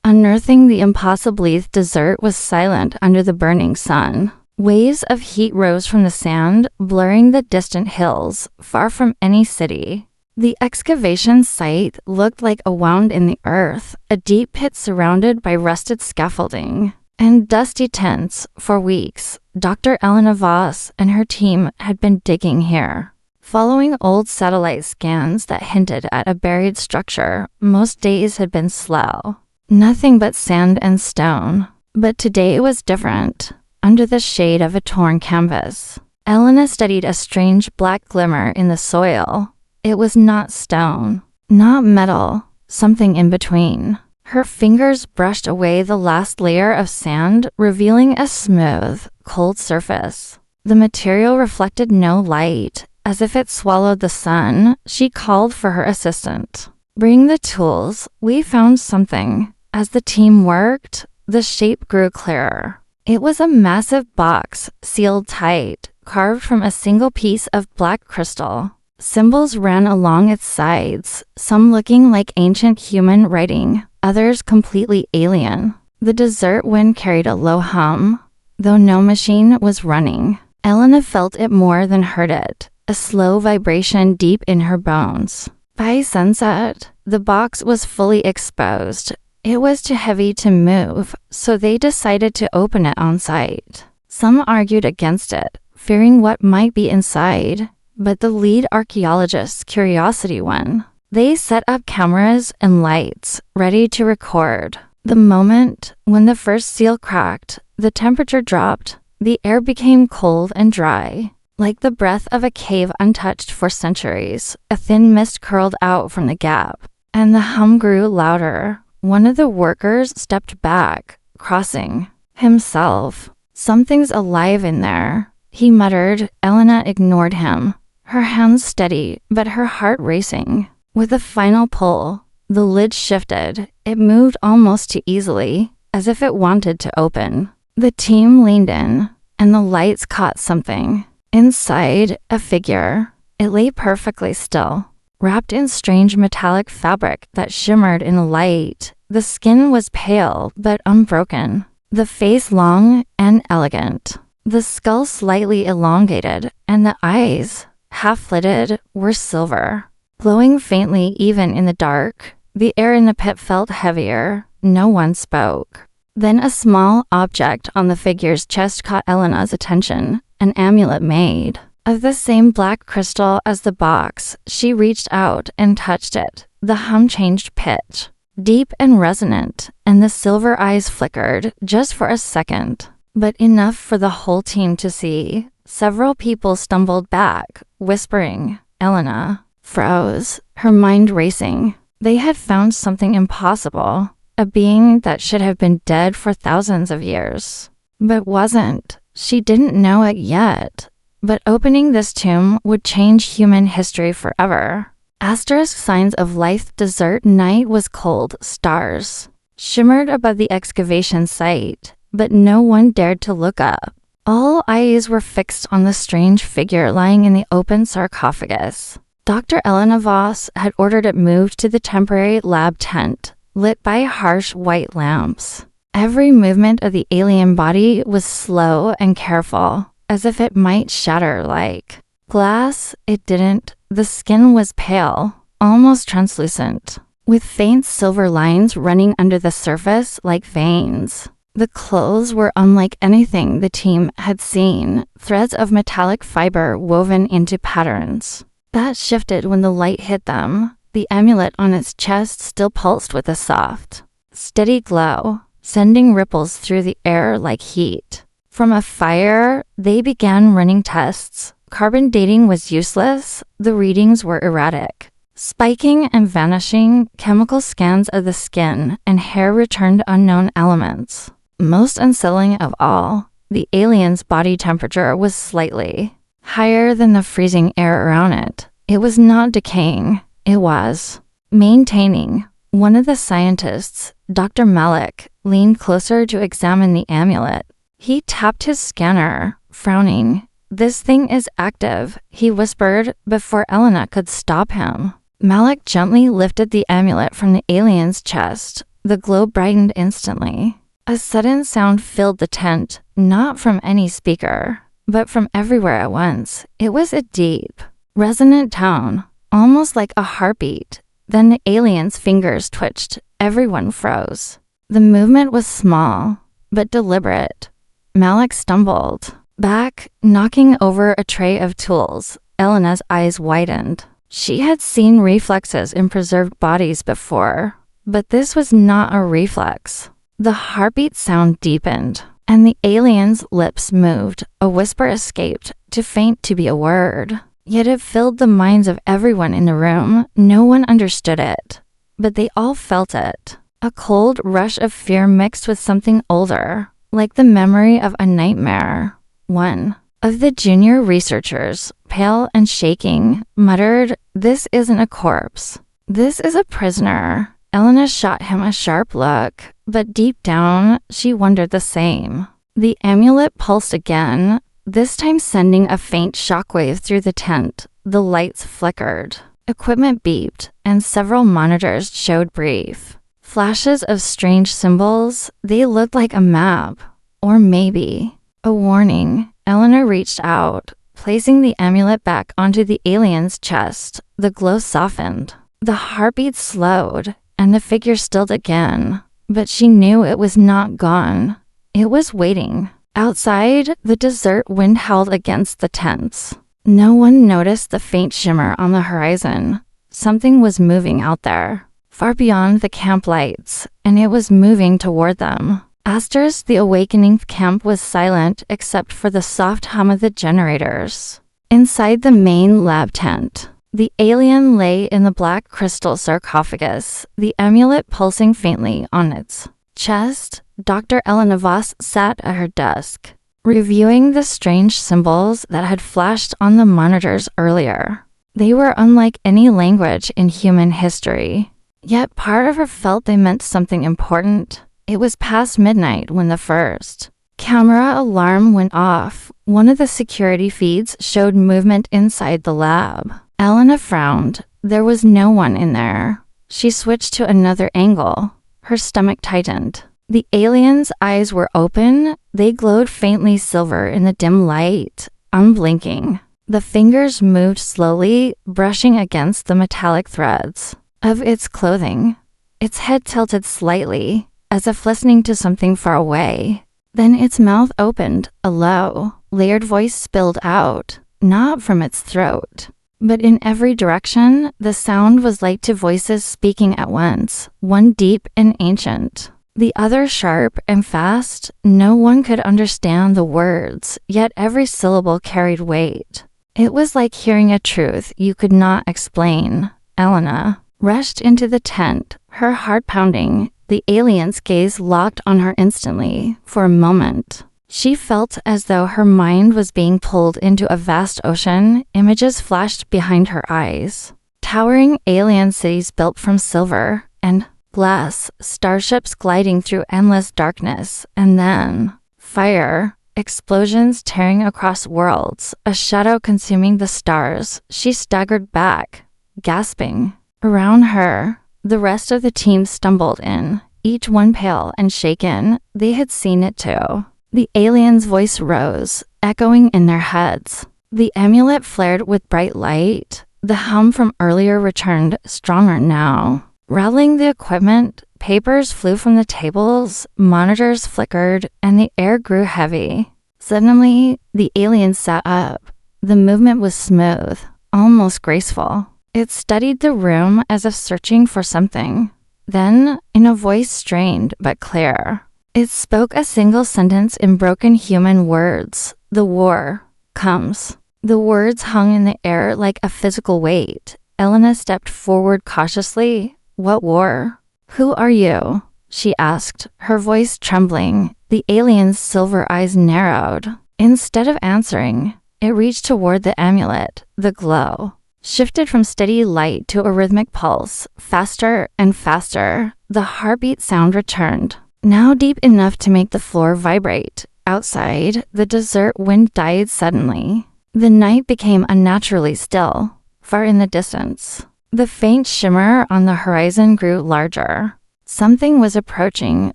Unearthing the impossibly desert was silent under the burning sun. Waves of heat rose from the sand, blurring the distant hills, far from any city. The excavation site looked like a wound in the earth, a deep pit surrounded by rusted scaffolding and dusty tents. For weeks, Dr. Elena Voss and her team had been digging here, following old satellite scans that hinted at a buried structure. Most days had been slow. Nothing but sand and stone. But today it was different. Under the shade of a torn canvas, Elena studied a strange black glimmer in the soil. It was not stone, not metal, something in between. Her fingers brushed away the last layer of sand, revealing a smooth, cold surface. The material reflected no light, as if it swallowed the sun. She called for her assistant. "Bring the tools. We found something." As the team worked, the shape grew clearer. It was a massive box, sealed tight, carved from a single piece of black crystal. Symbols ran along its sides, some looking like ancient human writing, others completely alien. The desert wind carried a low hum, though no machine was running. Elena felt it more than heard it, a slow vibration deep in her bones. By sunset, the box was fully exposed. It was too heavy to move, so they decided to open it on site. Some argued against it, fearing what might be inside, but the lead archaeologist's curiosity won. They set up cameras and lights, ready to record. The moment when the first seal cracked, the temperature dropped. The air became cold and dry, like the breath of a cave untouched for centuries. A thin mist curled out from the gap, and the hum grew louder. One of the workers stepped back, crossing himself. "Something's alive in there," he muttered. Elena ignored him, her hands steady, but her heart racing. With a final pull, the lid shifted. It moved almost too easily, as if it wanted to open. The team leaned in, and the lights caught something. Inside, a figure. It lay perfectly still, wrapped in strange metallic fabric that shimmered in the light. The skin was pale but unbroken, the face long and elegant, the skull slightly elongated, and the eyes, half-lidded, were silver, glowing faintly even in the dark. The air in the pit felt heavier. No one spoke. Then a small object on the figure's chest caught Elena's attention, an amulet made of the same black crystal as the box. She reached out and touched it. The hum changed pitch, deep and resonant, and the silver eyes flickered just for a second, but enough for the whole team to see. Several people stumbled back, whispering. Elena froze, her mind racing. They had found something impossible, a being that should have been dead for thousands of years, but wasn't. She didn't know it yet. But opening this tomb would change human history forever. Asterisk signs of life. Desert night was cold. Stars shimmered above the excavation site, but no one dared to look up. All eyes were fixed on the strange figure lying in the open sarcophagus. Dr. Elena Voss had ordered it moved to the temporary lab tent, lit by harsh white lamps. Every movement of the alien body was slow and careful, as if it might shatter like glass. It didn't. The skin was pale, almost translucent, with faint silver lines running under the surface like veins. The clothes were unlike anything the team had seen, threads of metallic fiber woven into patterns that shifted when the light hit them. The amulet on its chest still pulsed with a soft, steady glow, sending ripples through the air like heat. From afar, they began running tests. Carbon dating was useless. The readings were erratic, spiking and vanishing. Chemical scans of the skin and hair returned unknown elements. Most unsettling of all, the alien's body temperature was slightly higher than the freezing air around it. It was not decaying. It was maintaining. One of the scientists, Dr. Malik, leaned closer to examine the amulet. He tapped his scanner, frowning. "This thing is active," he whispered before Elena could stop him. Malik gently lifted the amulet from the alien's chest. The glow brightened instantly. A sudden sound filled the tent, not from any speaker, but from everywhere at once. It was a deep, resonant tone, almost like a heartbeat. Then the alien's fingers twitched. Everyone froze. The movement was small, but deliberate. Malik stumbled back, knocking over a tray of tools. Elena's eyes widened. She had seen reflexes in preserved bodies before, but this was not a reflex. The heartbeat sound deepened, and the alien's lips moved. A whisper escaped, too faint to be a word. Yet it filled the minds of everyone in the room. No one understood it, but they all felt it. A cold rush of fear mixed with something older, like the memory of a nightmare. One of the junior researchers, pale and shaking, muttered, "This isn't a corpse. This is a prisoner." Elena shot him a sharp look, but deep down, she wondered the same. The amulet pulsed again, this time sending a faint shockwave through the tent. The lights flickered. Equipment beeped, and several monitors showed brief flashes of strange symbols. They looked like a map, or maybe a warning. Eleanor reached out, placing the amulet back onto the alien's chest. The glow softened. The heartbeat slowed, and the figure stilled again. But she knew it was not gone. It was waiting. Outside, the desert wind howled against the tents. No one noticed the faint shimmer on the horizon. Something was moving out there, far beyond the camp lights, and it was moving toward them. Astor's The Awakening camp was silent except for the soft hum of the generators. Inside the main lab tent, the alien lay in the black crystal sarcophagus, the amulet pulsing faintly on its chest. Dr. Elena Voss sat at her desk, reviewing the strange symbols that had flashed on the monitors earlier. They were unlike any language in human history, yet part of her felt they meant something important. It was past midnight when the first camera alarm went off. One of the security feeds showed movement inside the lab. Elena frowned. There was no one in there. She switched to another angle. Her stomach tightened. The alien's eyes were open. They glowed faintly silver in the dim light, unblinking. The fingers moved slowly, brushing against the metallic threads of its clothing. Its head tilted slightly, as if listening to something far away. Then its mouth opened. A low, layered voice spilled out, not from its throat, but in every direction. The sound was like two voices speaking at once, one deep and ancient, the other sharp and fast. No one could understand the words, yet every syllable carried weight. It was like hearing a truth you could not explain. Elena rushed into the tent, her heart pounding. The alien's gaze locked on her instantly. For a moment, she felt as though her mind was being pulled into a vast ocean. Images flashed behind her eyes. Towering alien cities built from silver and glass, starships gliding through endless darkness, and then fire, explosions tearing across worlds, a shadow consuming the stars. She staggered back, gasping. Around her, the rest of the team stumbled in, each one pale and shaken. They had seen it too. The alien's voice rose, echoing in their heads. The amulet flared with bright light. The hum from earlier returned, stronger now. Rattling the equipment, papers flew from the tables, monitors flickered, and the air grew heavy. Suddenly, the alien sat up. The movement was smooth, almost graceful. It studied the room as if searching for something. Then, in a voice strained but clear, it spoke a single sentence in broken human words. "The war comes." The words hung in the air like a physical weight. Elena stepped forward cautiously. "What war? Who are you?" she asked, her voice trembling. The alien's silver eyes narrowed. Instead of answering, it reached toward the amulet. The glow shifted from steady light to a rhythmic pulse, faster and faster. The heartbeat sound returned, now deep enough to make the floor vibrate. Outside, the desert wind died suddenly. The night became unnaturally still. Far in the distance, the faint shimmer on the horizon grew larger, Something was approaching,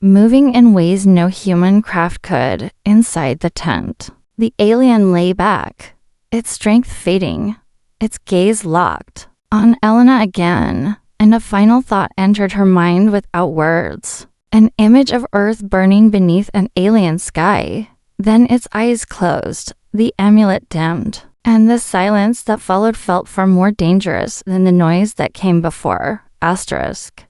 moving in ways no human craft could, inside the tent. The alien lay back, its strength fading, its gaze locked on Elena again, and a final thought entered her mind without words. An image of Earth burning beneath an alien sky. Then its eyes closed, the amulet dimmed, and the silence that followed felt far more dangerous than the noise that came before. Asterisk.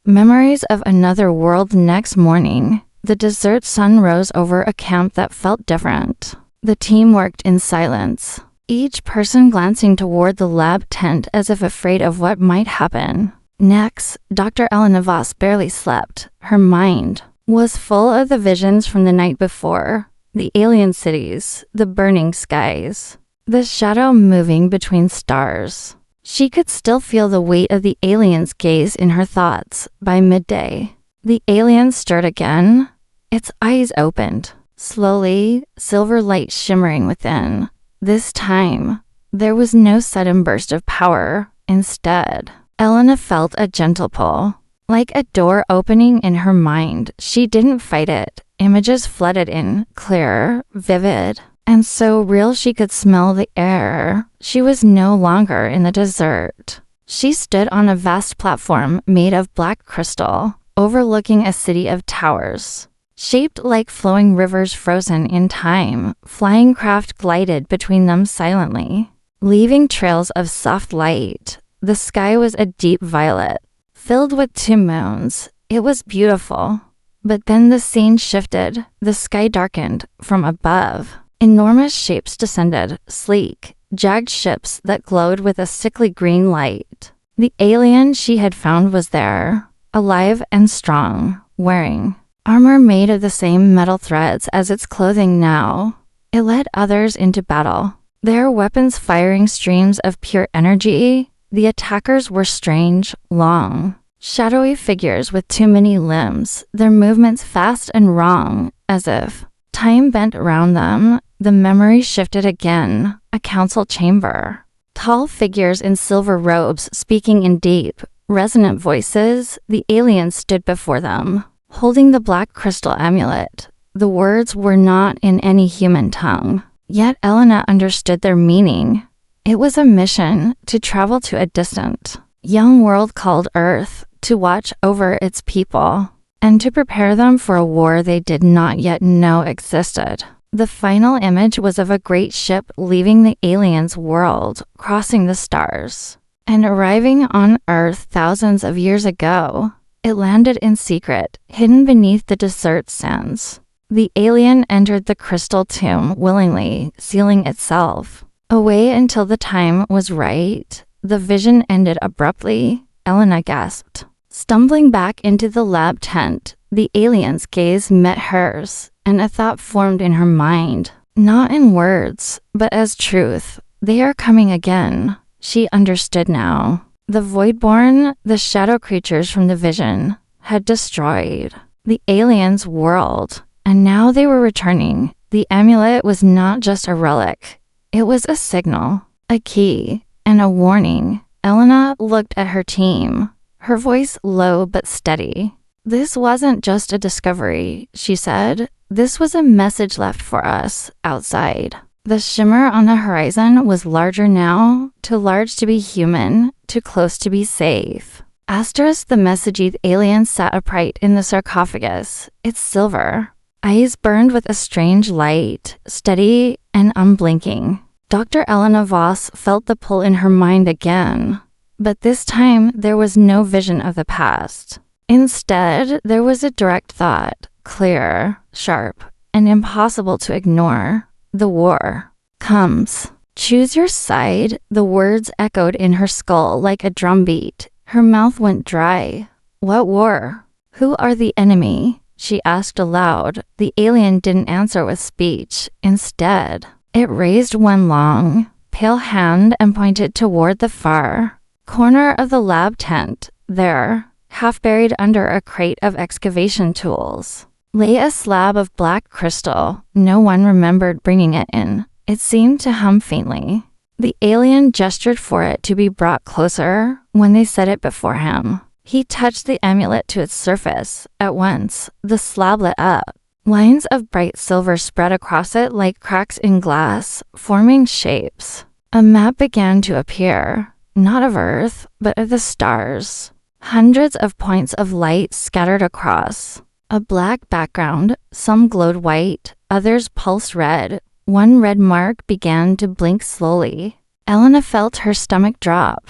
Memories of another world. Next morning, the desert sun rose over a camp that felt different. The team worked in silence, each person glancing toward the lab tent as if afraid of what might happen. Next, Dr. Elena Voss barely slept. Her mind was full of the visions from the night before. The alien cities, the burning skies, the shadow moving between stars. She could still feel the weight of the alien's gaze in her thoughts. By midday, the alien stirred again. Its eyes opened, slowly, silver light shimmering within. This time, there was no sudden burst of power. Instead, Elena felt a gentle pull, like a door opening in her mind. She didn't fight it. Images flooded in, clear, vivid, and so real she could smell the air. She was no longer in the desert. She stood on a vast platform made of black crystal, overlooking a city of towers. Shaped like flowing rivers frozen in time, flying craft glided between them silently, leaving trails of soft light. The sky was a deep violet, filled with two moons. It was beautiful. But then the scene shifted. The sky darkened from above. Enormous shapes descended, sleek, jagged ships that glowed with a sickly green light. The alien she had found was there, alive and strong, wearing armor made of the same metal threads as its clothing now. It led others into battle, their weapons firing streams of pure energy. The attackers were strange, long, shadowy figures with too many limbs, their movements fast and wrong, as if time bent around them. The memory shifted again. A council chamber. Tall figures in silver robes speaking in deep, resonant voices. The alien stood before them, holding the black crystal amulet. The words were not in any human tongue, yet Elena understood their meaning. It was a mission to travel to a distant, young world called Earth, to watch over its people, and to prepare them for a war they did not yet know existed. The final image was of a great ship leaving the aliens' world, crossing the stars, and arriving on Earth thousands of years ago. It landed in secret, hidden beneath the desert sands. The alien entered the crystal tomb willingly, sealing itself away until the time was right. The vision ended abruptly. Elena gasped. Stumbling back into the lab tent, the alien's gaze met hers, and a thought formed in her mind, not in words, but as truth. They are coming again. She understood now. The Voidborn, the shadow creatures from the vision, had destroyed the alien's world, and now they were returning. The amulet was not just a relic. It was a signal, a key, and a warning. Elena looked at her team, her voice low but steady. This wasn't just a discovery, she said. This was a message left for us outside. The shimmer on the horizon was larger now, too large to be human, too close to be safe. Asterisk. The messagey alien sat upright in the sarcophagus, its silver eyes burned with a strange light, steady and unblinking. Dr. Elena Voss felt the pull in her mind again, but this time there was no vision of the past. Instead, there was a direct thought, clear, sharp, and impossible to ignore. The war comes. Choose your side. The words echoed in her skull like a drumbeat. Her mouth went dry. What war? Who are the enemy? She asked aloud. The alien didn't answer with speech. Instead, it raised one long, pale hand and pointed toward the far corner of the lab tent. There, half buried under a crate of excavation tools, lay a slab of black crystal. No one remembered bringing it in. It seemed to hum faintly. The alien gestured for it to be brought closer. When they set it before him, He touched the amulet to its surface. At once, the slab lit up. Lines of bright silver spread across it like cracks in glass, forming shapes. A map began to appear, not of Earth, but of the stars. Hundreds of points of light scattered across. A black background, some glowed white, others pulsed red. One red mark began to blink slowly. Elena felt her stomach drop.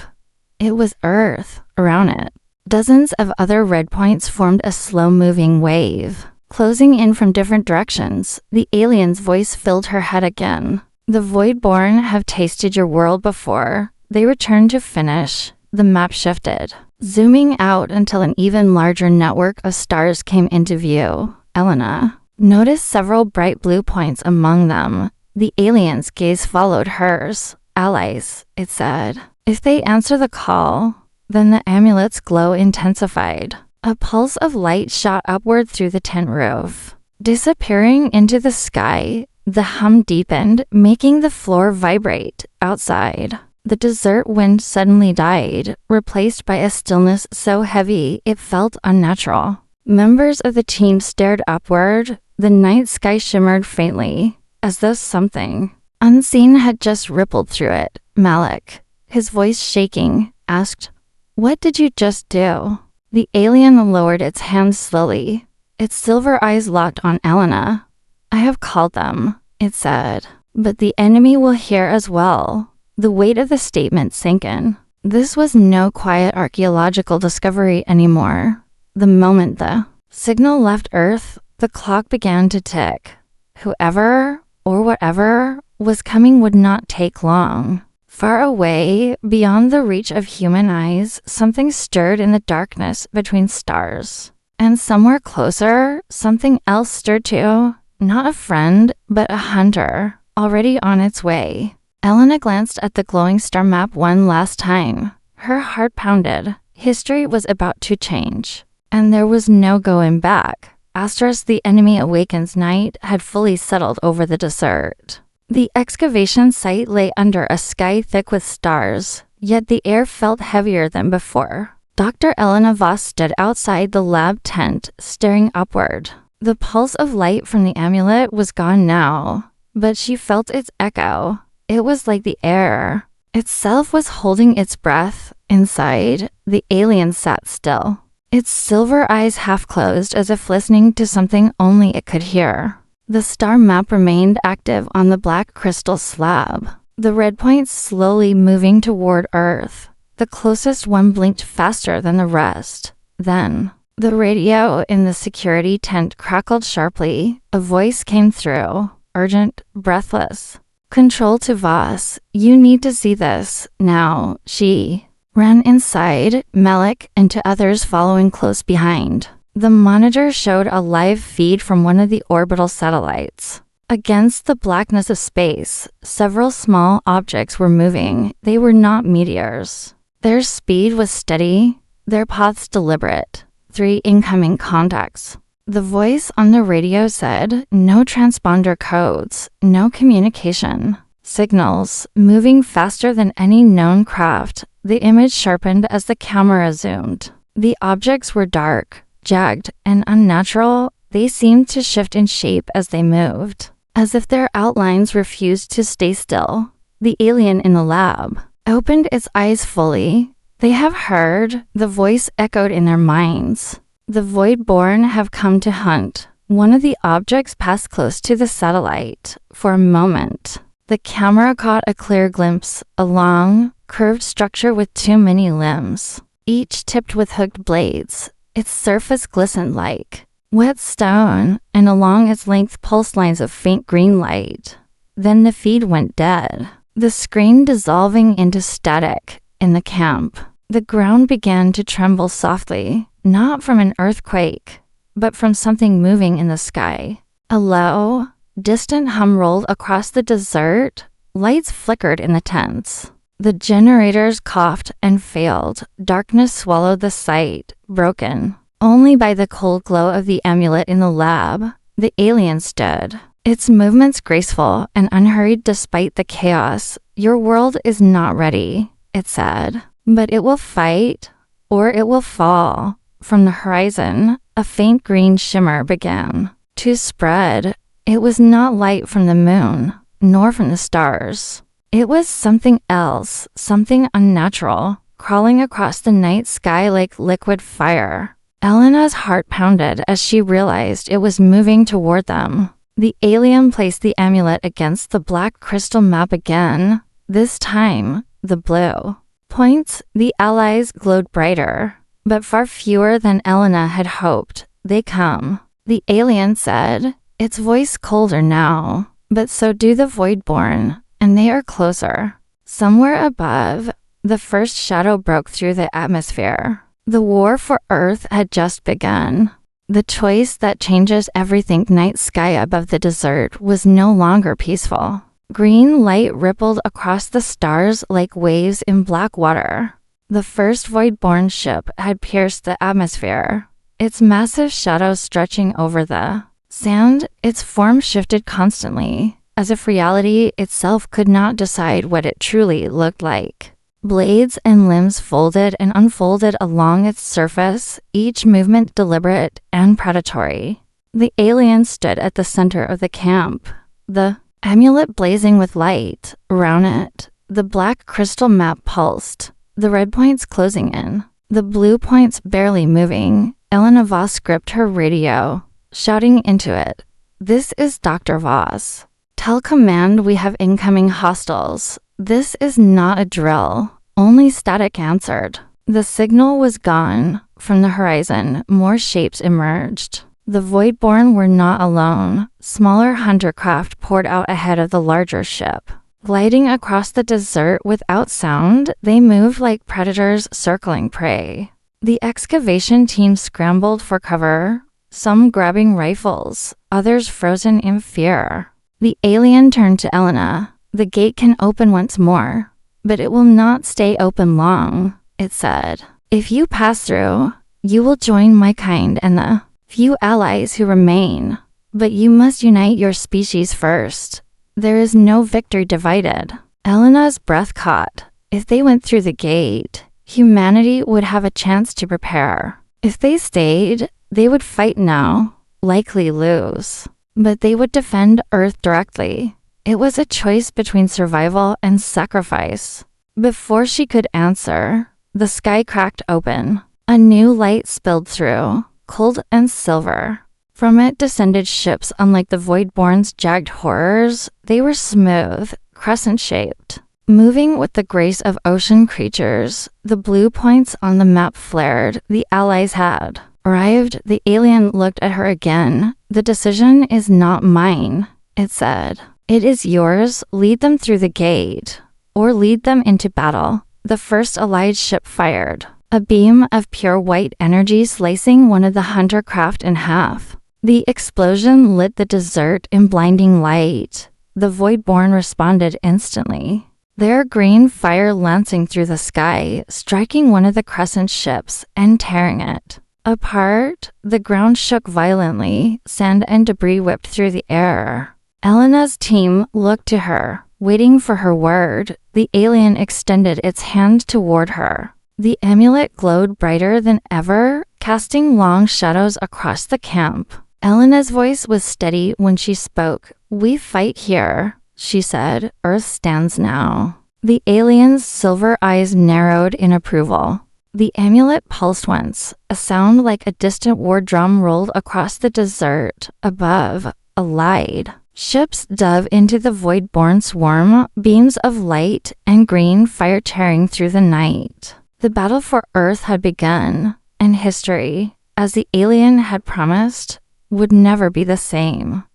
It was Earth around it. Dozens of other red points formed a slow-moving wave. Closing in from different directions, the alien's voice filled her head again. The Voidborn have tasted your world before. They returned to finish. The map shifted, zooming out until an even larger network of stars came into view. Elena noticed several bright blue points among them. The alien's gaze followed hers. Allies, it said. If they answer the call, then the amulet's glow intensified. A pulse of light shot upward through the tent roof. Disappearing into the sky, the hum deepened, making the floor vibrate. Outside, the desert wind suddenly died, replaced by a stillness so heavy it felt unnatural. Members of the team stared upward. The night sky shimmered faintly, as though something unseen had just rippled through it. Malik, his voice shaking, asked, "What did you just do?" The alien lowered its hand slowly. Its silver eyes locked on Elena. "I have called them," it said. "But the enemy will hear as well." The weight of the statement sank in. This was no quiet archaeological discovery anymore. The moment the signal left Earth, the clock began to tick. Whoever or whatever was coming would not take long. Far away, beyond the reach of human eyes, something stirred in the darkness between stars. And somewhere closer, something else stirred too. Not a friend, but a hunter, already on its way. Elena glanced at the glowing star map one last time. Her heart pounded. History was about to change. And there was no going back. Astros, the enemy awakens night, had fully settled over the desert. The excavation site lay under a sky thick with stars, yet the air felt heavier than before. Dr. Elena Voss stood outside the lab tent, staring upward. The pulse of light from the amulet was gone now, but she felt its echo. It was like the air itself was holding its breath. Inside, the alien sat still, its silver eyes half closed as if listening to something only it could hear. The star map remained active on the black crystal slab, the red points slowly moving toward Earth. The closest one blinked faster than the rest. Then, the radio in the security tent crackled sharply. A voice came through, urgent, breathless. "Control to Voss. You need to see this, now." She ran inside, Malik and to others following close behind. The monitor showed a live feed from one of the orbital satellites. Against the blackness of space, several small objects were moving. They were not meteors. Their speed was steady, their paths deliberate. 3 incoming contacts. The voice on the radio said, "No transponder codes, no communication. Signals, moving faster than any known craft." The image sharpened as the camera zoomed. The objects were dark, jagged, and unnatural. They seemed to shift in shape as they moved, as if their outlines refused to stay still. The alien in the lab opened its eyes fully. "They have heard," the voice echoed in their minds. "The Voidborn have come to hunt." One of the objects passed close to the satellite. For a moment, the camera caught a clear glimpse, a long, curved structure with too many limbs, each tipped with hooked blades. Its surface glistened like wet stone, and along its length pulsed lines of faint green light. Then the feed went dead, the screen dissolving into static. In the camp, the ground began to tremble softly, not from an earthquake, but from something moving in the sky. A low, distant hum rolled across the desert. Lights flickered in the tents. The generators coughed and failed. Darkness swallowed the sight, broken only by the cold glow of the amulet in the lab. The alien stood, its movements graceful and unhurried despite the chaos. "Your world is not ready," it said, "but it will fight. or it will fall. From the horizon, a faint green shimmer began to spread. It was not light from the moon, nor from the stars. It was something else, something unnatural, crawling across the night sky like liquid fire. Elena's heart pounded as she realized it was moving toward them. The alien placed the amulet against the black crystal map again. This time, the blue points, the allies glowed brighter, but far fewer than Elena had hoped. They come, the alien said, its voice colder now, but so do the Voidborn, and they are closer. Somewhere above, the first shadow broke through the atmosphere. The war for Earth had just begun. The choice that changes everything. Night sky above the desert was no longer peaceful. Green light rippled across the stars like waves in black water. The first Voidborn ship had pierced the atmosphere, its massive shadow stretching over the sand. Its form shifted constantly, as if reality itself could not decide what it truly looked like. Blades and limbs folded and unfolded along its surface, each movement deliberate and predatory. The alien stood at the center of the camp, the amulet blazing with light. Around it, the black crystal map pulsed, the red points closing in, the blue points barely moving. Elena Voss gripped her radio, shouting into it, "This is Dr. Voss. Tell command we have incoming hostiles. This is not a drill." Only static answered. The signal was gone. From the horizon, more shapes emerged. The Voidborn were not alone. Smaller hunter craft poured out ahead of the larger ship. Gliding across the desert without sound, they moved like predators circling prey. The excavation team scrambled for cover, some grabbing rifles, others frozen in fear. The alien turned to Elena. "The gate can open once more, but it will not stay open long," it said. "If you pass through, you will join my kind and the few allies who remain. But you must unite your species first. There is no victory divided." Elena's breath caught. If they went through the gate, humanity would have a chance to prepare. If they stayed, they would fight now, likely lose. But they would defend Earth directly. It was a choice between survival and sacrifice. Before she could answer, the sky cracked open. A new light spilled through, cold and silver. From it descended ships unlike the Voidborn's jagged horrors. They were smooth, crescent-shaped, moving with the grace of ocean creatures. The blue points on the map flared. The allies had arrived. The alien looked at her again. "The decision is not mine," it said. "It is yours. Lead them through the gate, or lead them into battle." The first allied ship fired, a beam of pure white energy slicing one of the hunter craft in half. The explosion lit the desert in blinding light. The Voidborn responded instantly, their green fire lancing through the sky, striking one of the crescent ships and tearing it apart. The ground shook violently, sand and debris whipped through the air. Elena's team looked to her, waiting for her word. The alien extended its hand toward her. The amulet glowed brighter than ever, casting long shadows across the camp. Elena's voice was steady when she spoke. "We fight here," she said. "Earth stands now." The alien's silver eyes narrowed in approval. The amulet pulsed once. A sound like a distant war drum rolled across the desert. Above, a light. Ships dove into the Voidborn swarm, beams of light and green fire tearing through the night. The battle for Earth had begun, and history, as the alien had promised, would never be the same.